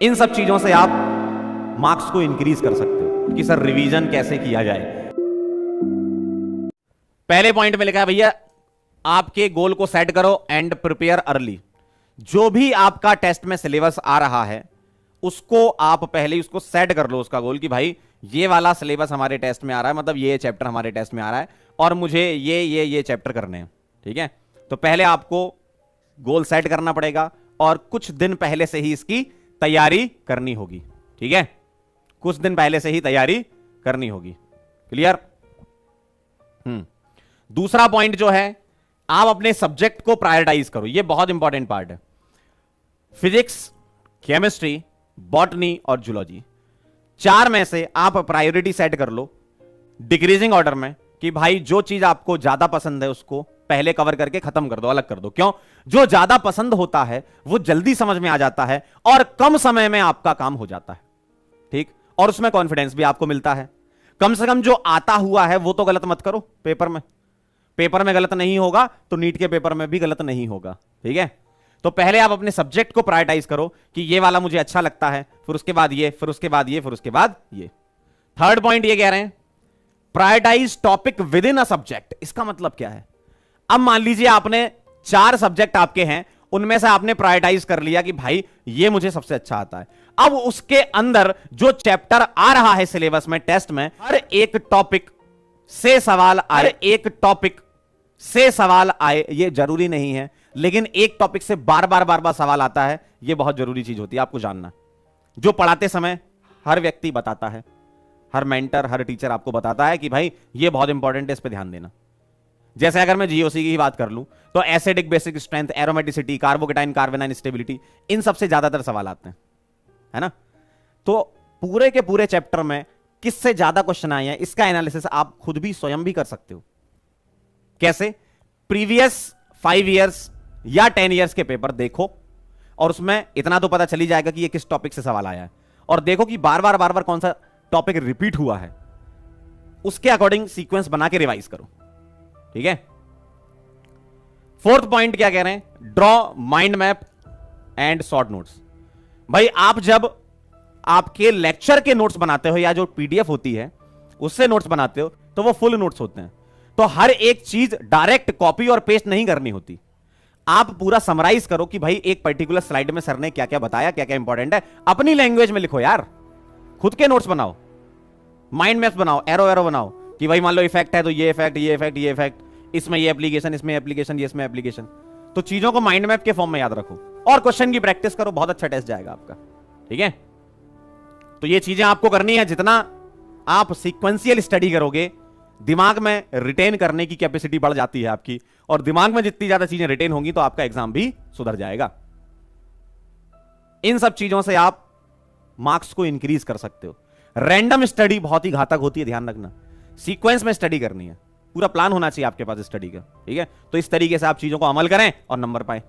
इन सब चीजों से आप मार्क्स को इंक्रीज कर सकते हो कि सर रिवीजन कैसे किया जाए। पहले पॉइंट में लिखा है भैया आपके गोल को सेट करो एंड प्रिपेयर अर्ली। जो भी आपका टेस्ट में सिलेबस आ रहा है उसको आप पहले ही उसको सेट कर लो, उसका गोल कि भाई ये वाला सिलेबस हमारे टेस्ट में आ रहा है, मतलब ये चैप्टर हमारे टेस्ट में आ रहा है और मुझे ये चैप्टर करने हैं। ठीक है, तो पहले आपको गोल सेट करना पड़ेगा और कुछ दिन पहले से ही इसकी तैयारी करनी होगी। ठीक है, कुछ दिन पहले से ही तैयारी करनी होगी। क्लियर? दूसरा पॉइंट जो है, आप अपने सब्जेक्ट को प्रायोरिटाइज करो। यह बहुत इंपॉर्टेंट पार्ट है। फिजिक्स, केमिस्ट्री, बॉटनी और जूलॉजी, चार में से आप प्रायोरिटी सेट कर लो डिक्रीजिंग ऑर्डर में कि भाई जो चीज आपको ज्यादा पसंद है उसको पहले कवर करके खत्म कर दो, अलग कर दो। क्यों? जो ज्यादा पसंद होता है वो जल्दी समझ में आ जाता है और कम समय में आपका काम हो जाता है। ठीक, और उसमें कॉन्फिडेंस भी आपको मिलता है। कम से कम जो आता हुआ है वो तो गलत मत करो। पेपर में गलत नहीं होगा तो नीट के पेपर में भी गलत नहीं होगा। ठीक है, तो पहले आप अपने सब्जेक्ट को प्रायोरिटाइज करो कि ये वाला मुझे अच्छा लगता है, फिर उसके बाद ये, फिर उसके बाद ये, फिर उसके बाद ये। थर्ड पॉइंट ये कह रहे हैं prioritize topic within a subject. इसका मतलब क्या है? अब मान लीजिए आपने 4 सब्जेक्ट आपके हैं, उनमें से आपने प्रायोरिटाइज कर लिया कि भाई ये मुझे सबसे अच्छा आता है। अब उसके अंदर जो चैप्टर आ रहा है सिलेबस में, टेस्ट में, हर एक टॉपिक से सवाल आए, ये जरूरी नहीं है, लेकिन एक टॉपिक से बार बार सवाल आता है, ये बहुत जरूरी चीज होती है आपको जानना। जो पढ़ाते समय हर व्यक्ति बताता है, हर मेंटर, हर टीचर आपको बताता है कि भाई ये बहुत इंपॉर्टेंट है, इस पे ध्यान देना। जैसे अगर मैं जीओसी की बात कर लूं तो acidic basic strength, aromaticity, carbocation carbanion stability, इन सबसे ज्यादातर सवाल आते हैं, है ना। तो पूरे के पूरे चैप्टर में किससे ज्यादा क्वेश्चन आए हैं इसका एनालिसिस आप खुद भी स्वयं भी कर सकते हो। कैसे? प्रीवियस 5 इयर्स या 10 इयर्स के पेपर देखो और उसमें इतना तो पता चली जाएगा कि ये किस टॉपिक से सवाल आया है, और देखो कि बार बार कौन सा टॉपिक रिपीट हुआ है, उसके अकॉर्डिंग सीक्वेंस बना के रिवाइज करो। ठीक है। फोर्थ पॉइंट क्या कह रहे हैं? Draw mind map and short notes. भाई आप जब आपके लेक्चर के नोट्स बनाते हो या जो पीडीएफ होती है उससे नोट्स बनाते हो तो वो फुल नोट्स होते हैं, तो हर एक चीज डायरेक्ट कॉपी और पेस्ट नहीं करनी होती। आप पूरा समराइज करो कि भाई एक पर्टिकुलर स्लाइड में सर ने क्या क्या बताया, क्या क्या इंपॉर्टेंट है, अपनी लैंग्वेज में लिखो यार, खुद के नोट्स बनाओ, माइंड मैप्स बनाओ, एरो बनाओ कि भाई मान लो इफेक्ट है तो ये इफेक्ट, ये इफेक्ट, ये इफेक्ट, इसमें ये एप्लीकेशन, इसमें एप्लीकेशन, ये इसमें एप्लीकेशन। तो चीजों को माइंड मैप के फॉर्म में याद रखो और क्वेश्चन की प्रैक्टिस करो, बहुत अच्छा टेस्ट जाएगा आपका। ठीक है, तो ये चीजें आपको करनी है। जितना आप सीक्वेंशियल स्टडी करोगे दिमाग में रिटेन करने की कैपेसिटी बढ़ जाती है आपकी, और दिमाग में जितनी ज्यादा चीजें रिटेन होंगी तो आपका एग्जाम भी सुधर जाएगा। इन सब चीजों से आप मार्क्स को इंक्रीज कर सकते हो। रैंडम स्टडी बहुत ही घातक होती है, ध्यान रखना। सीक्वेंस में स्टडी करनी है, पूरा प्लान होना चाहिए आपके पास स्टडी का। ठीक है, तो इस तरीके से आप चीजों को अमल करें और नंबर पाएं।